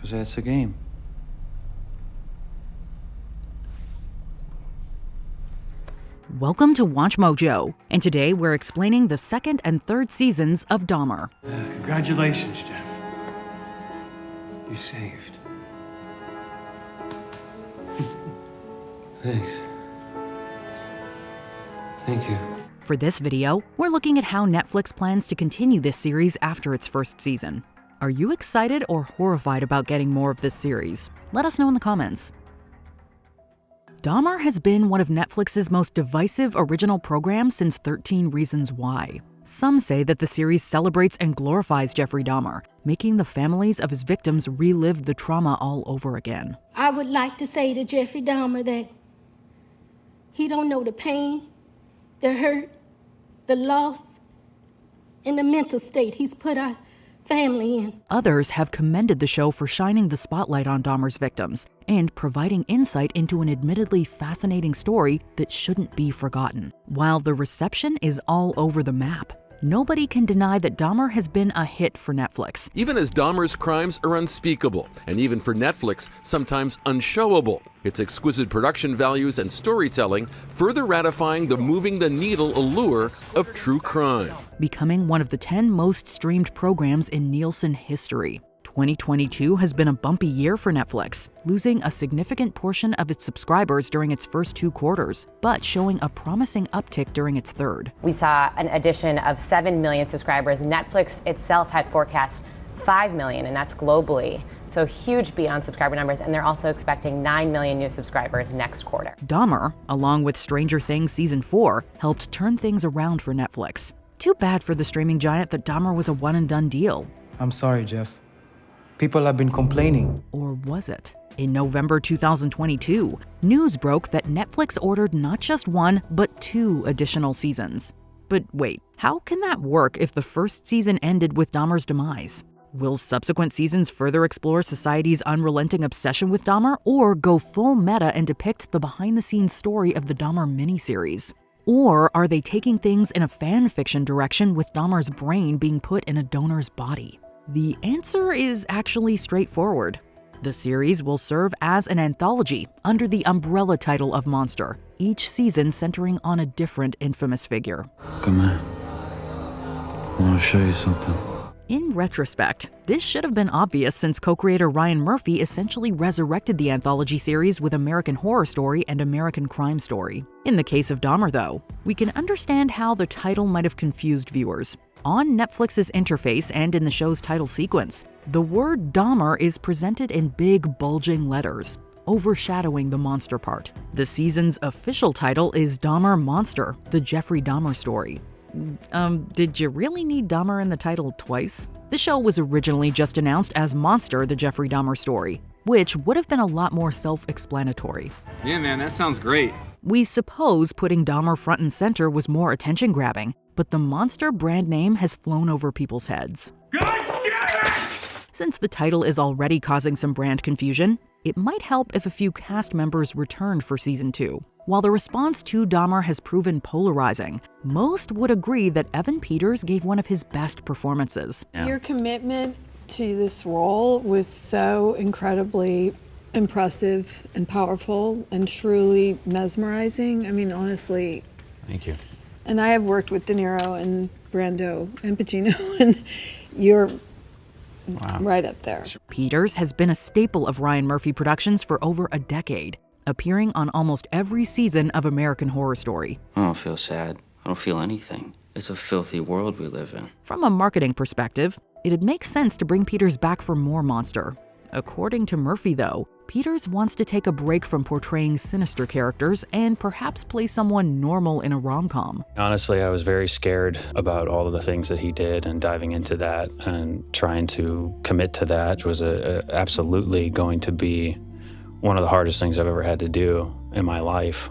Because that's the game. Welcome to Watch Mojo, and today we're explaining the second and third seasons of Dahmer. Congratulations, Jeff. You're saved. Thanks. Thank you. For this video, we're looking at how Netflix plans to continue this series after its first season. Are you excited or horrified about getting more of this series? Let us know in the comments. Dahmer has been one of Netflix's most divisive original programs since 13 Reasons Why. Some say that the series celebrates and glorifies Jeffrey Dahmer, making the families of his victims relive the trauma all over again. I would like to say to Jeffrey Dahmer that he don't know the pain, the hurt, the loss, and the mental state he's put our family in. Others have commended the show for shining the spotlight on Dahmer's victims and providing insight into an admittedly fascinating story that shouldn't be forgotten. While the reception is all over the map, nobody can deny that Dahmer has been a hit for Netflix. Even as Dahmer's crimes are unspeakable, and even for Netflix, sometimes unshowable. Its exquisite production values and storytelling further ratifying the moving the needle allure of true crime. Becoming one of the 10 most streamed programs in Nielsen history. 2022 has been a bumpy year for Netflix, losing a significant portion of its subscribers during its first 2 quarters, but showing a promising uptick during its third. We saw an addition of 7 million subscribers. Netflix itself had forecast 5 million, and that's globally. So huge beyond subscriber numbers, and they're also expecting 9 million new subscribers next quarter. Dahmer, along with Stranger Things Season 4, helped turn things around for Netflix. Too bad for the streaming giant that Dahmer was a one-and-done deal. I'm sorry, Jeff. People have been complaining. Or was it? In November 2022, news broke that Netflix ordered not just 1, but 2 additional seasons. But wait, how can that work if the first season ended with Dahmer's demise? Will subsequent seasons further explore society's unrelenting obsession with Dahmer, or go full meta and depict the behind-the-scenes story of the Dahmer miniseries? Or are they taking things in a fan fiction direction with Dahmer's brain being put in a donor's body? The answer is actually straightforward. The series will serve as an anthology under the umbrella title of Monster, each season centering on a different infamous figure. Come on. I want to show you something. In retrospect, this should have been obvious since co-creator Ryan Murphy essentially resurrected the anthology series with American Horror Story and American Crime Story. In the case of Dahmer, though, we can understand how the title might have confused viewers. On Netflix's interface and in the show's title sequence, the word Dahmer is presented in big, bulging letters, overshadowing the monster part. The season's official title is Dahmer Monster, the Jeffrey Dahmer Story. Did you really need Dahmer in the title twice? The show was originally just announced as Monster, the Jeffrey Dahmer Story, which would have been a lot more self-explanatory. Yeah, man, that sounds great. We suppose putting Dahmer front and center was more attention-grabbing, but the Monster brand name has flown over people's heads. God damn it! Since the title is already causing some brand confusion, it might help if a few cast members returned for Season 2. While the response to Dahmer has proven polarizing, most would agree that Evan Peters gave one of his best performances. Your commitment to this role was so incredibly impressive and powerful and truly mesmerizing. I mean, honestly. Thank you. And I have worked with De Niro and Brando and Pacino, and you're right up there. Peters has been a staple of Ryan Murphy Productions for over a decade, appearing on almost every season of American Horror Story. I don't feel sad. I don't feel anything. It's a filthy world we live in. From a marketing perspective, it'd make sense to bring Peters back for more Monster. According to Murphy, though, Peters wants to take a break from portraying sinister characters and perhaps play someone normal in a rom-com. Honestly, I was very scared about all of the things that he did, and diving into that and trying to commit to that was absolutely going to be one of the hardest things I've ever had to do in my life,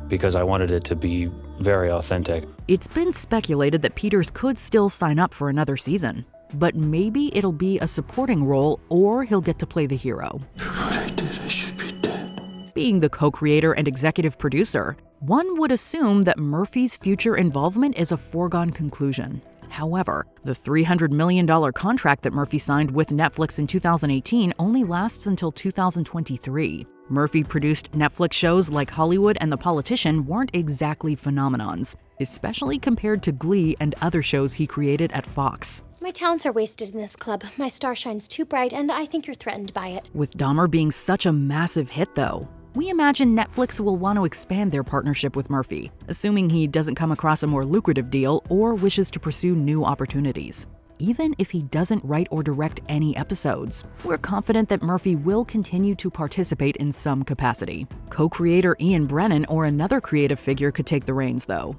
because I wanted it to be very authentic. It's been speculated that Peters could still sign up for another season, but maybe it'll be a supporting role or he'll get to play the hero. For what I did, I should be dead. Being the co-creator and executive producer, one would assume that Murphy's future involvement is a foregone conclusion. However, the $300 million contract that Murphy signed with Netflix in 2018 only lasts until 2023. Murphy produced Netflix shows like Hollywood and The Politician weren't exactly phenomenons, especially compared to Glee and other shows he created at Fox. My talents are wasted in this club. My star shines too bright, and I think you're threatened by it. With Dahmer being such a massive hit, though, we imagine Netflix will want to expand their partnership with Murphy, assuming he doesn't come across a more lucrative deal or wishes to pursue new opportunities. Even if he doesn't write or direct any episodes, we're confident that Murphy will continue to participate in some capacity. Co-creator Ian Brennan or another creative figure could take the reins, though.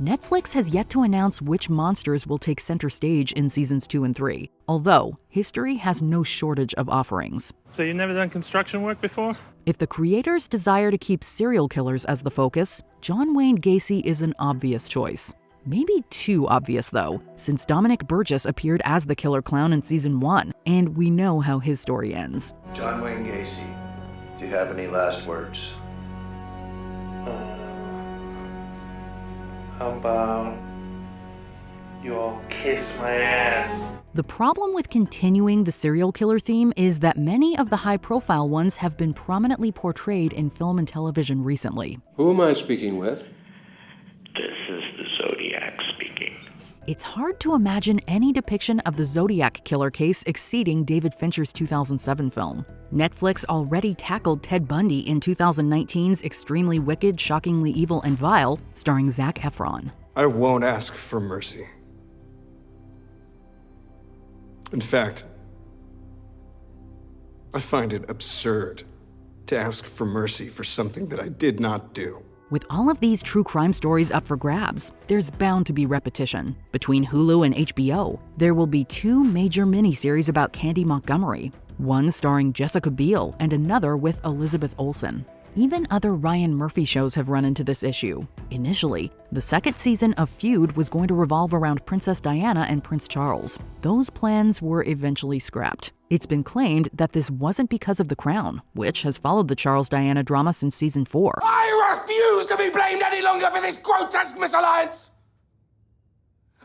Netflix has yet to announce which monsters will take center stage in seasons 2 and 3, although history has no shortage of offerings. So you've never done construction work before? If the creators desire to keep serial killers as the focus, John Wayne Gacy is an obvious choice. Maybe too obvious, though, since Dominic Burgess appeared as the killer clown in season 1, and we know how his story ends. John Wayne Gacy, do you have any last words? How about you all kiss my ass? The problem with continuing the serial killer theme is that many of the high-profile ones have been prominently portrayed in film and television recently. Who am I speaking with? This is the Zodiac speaking. It's hard to imagine any depiction of the Zodiac killer case exceeding David Fincher's 2007 film. Netflix already tackled Ted Bundy in 2019's Extremely Wicked, Shockingly Evil and Vile, starring Zac Efron. I won't ask for mercy. In fact, I find it absurd to ask for mercy for something that I did not do. With all of these true crime stories up for grabs, there's bound to be repetition. Between Hulu and HBO, there will be 2 major miniseries about Candy Montgomery, one starring Jessica Biel and another with Elizabeth Olsen. Even other Ryan Murphy shows have run into this issue. Initially, the second season of Feud was going to revolve around Princess Diana and Prince Charles. Those plans were eventually scrapped. It's been claimed that this wasn't because of The Crown, which has followed the Charles-Diana drama since season 4. I refuse to be blamed any longer for this grotesque misalliance!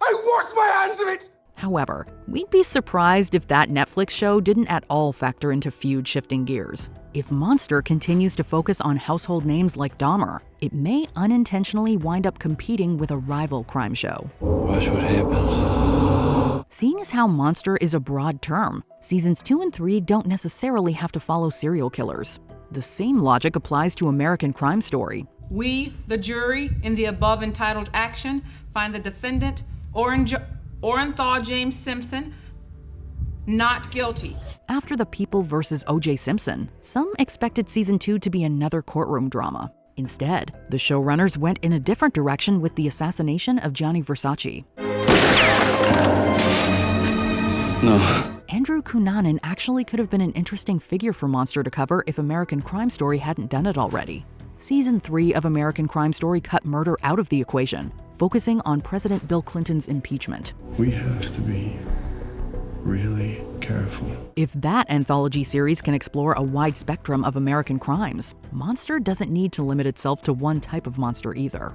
I wash my hands of it! However, we'd be surprised if that Netflix show didn't at all factor into Feud shifting gears. If Monster continues to focus on household names like Dahmer, it may unintentionally wind up competing with a rival crime show. Watch what happens. Seeing as how Monster is a broad term, seasons 2 and 3 don't necessarily have to follow serial killers. The same logic applies to American Crime Story. We, the jury, in the above entitled action, find the defendant, Orenthal James Simpson, not guilty. After The People vs. O.J. Simpson, some expected season 2 to be another courtroom drama. Instead, the showrunners went in a different direction with the assassination of Gianni Versace. No. Andrew Cunanan actually could have been an interesting figure for Monster to cover if American Crime Story hadn't done it already. Season 3 of American Crime Story cut murder out of the equation, focusing on President Bill Clinton's impeachment. We have to be really careful. If that anthology series can explore a wide spectrum of American crimes, Monster doesn't need to limit itself to one type of monster either.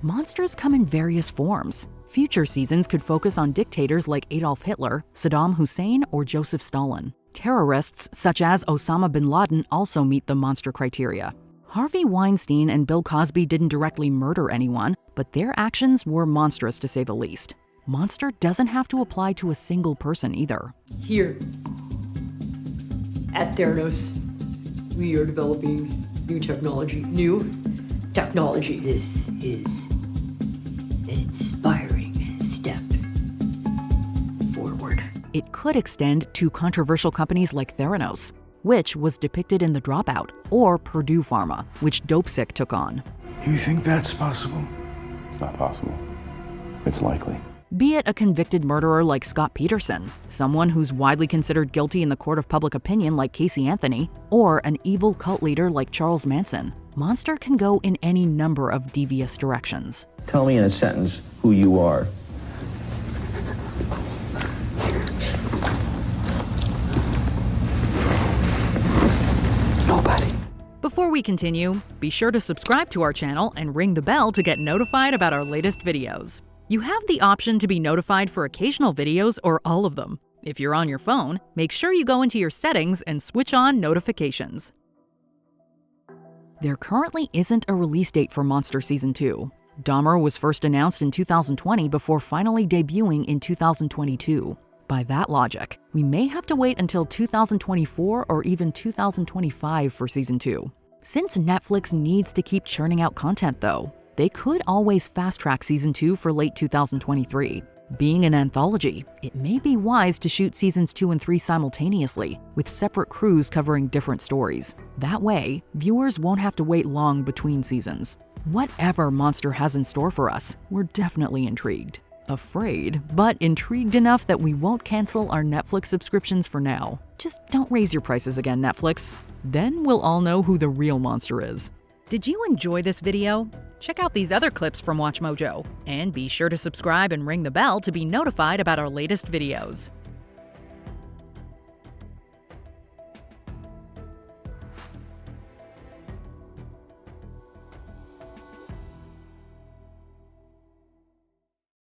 Monsters come in various forms. Future seasons could focus on dictators like Adolf Hitler, Saddam Hussein, or Joseph Stalin. Terrorists such as Osama bin Laden also meet the monster criteria. Harvey Weinstein and Bill Cosby didn't directly murder anyone, but their actions were monstrous to say the least. Monster doesn't have to apply to a single person either. Here, at Theranos, we are developing new technology. This is an inspiring step forward. It could extend to controversial companies like Theranos, which was depicted in The Dropout, or Purdue Pharma, which Dopesick took on. You think that's possible? It's not possible. It's likely. Be it a convicted murderer like Scott Peterson, someone who's widely considered guilty in the court of public opinion like Casey Anthony, or an evil cult leader like Charles Manson, Monster can go in any number of devious directions. Tell me in a sentence who you are. Nobody. Before we continue, be sure to subscribe to our channel and ring the bell to get notified about our latest videos. You have the option to be notified for occasional videos or all of them. If you're on your phone, make sure you go into your settings and switch on notifications. There currently isn't a release date for Monster Season 2. Dahmer was first announced in 2020 before finally debuting in 2022. By that logic, we may have to wait until 2024 or even 2025 for Season 2. Since Netflix needs to keep churning out content though, they could always fast-track Season 2 for late 2023. Being an anthology, it may be wise to shoot Seasons 2 and 3 simultaneously, with separate crews covering different stories. That way, viewers won't have to wait long between seasons. Whatever Monster has in store for us, we're definitely intrigued. Afraid, but intrigued enough that we won't cancel our Netflix subscriptions for now. Just don't raise your prices again, Netflix. Then we'll all know who the real monster is. Did you enjoy this video? Check out these other clips from WatchMojo, and be sure to subscribe and ring the bell to be notified about our latest videos.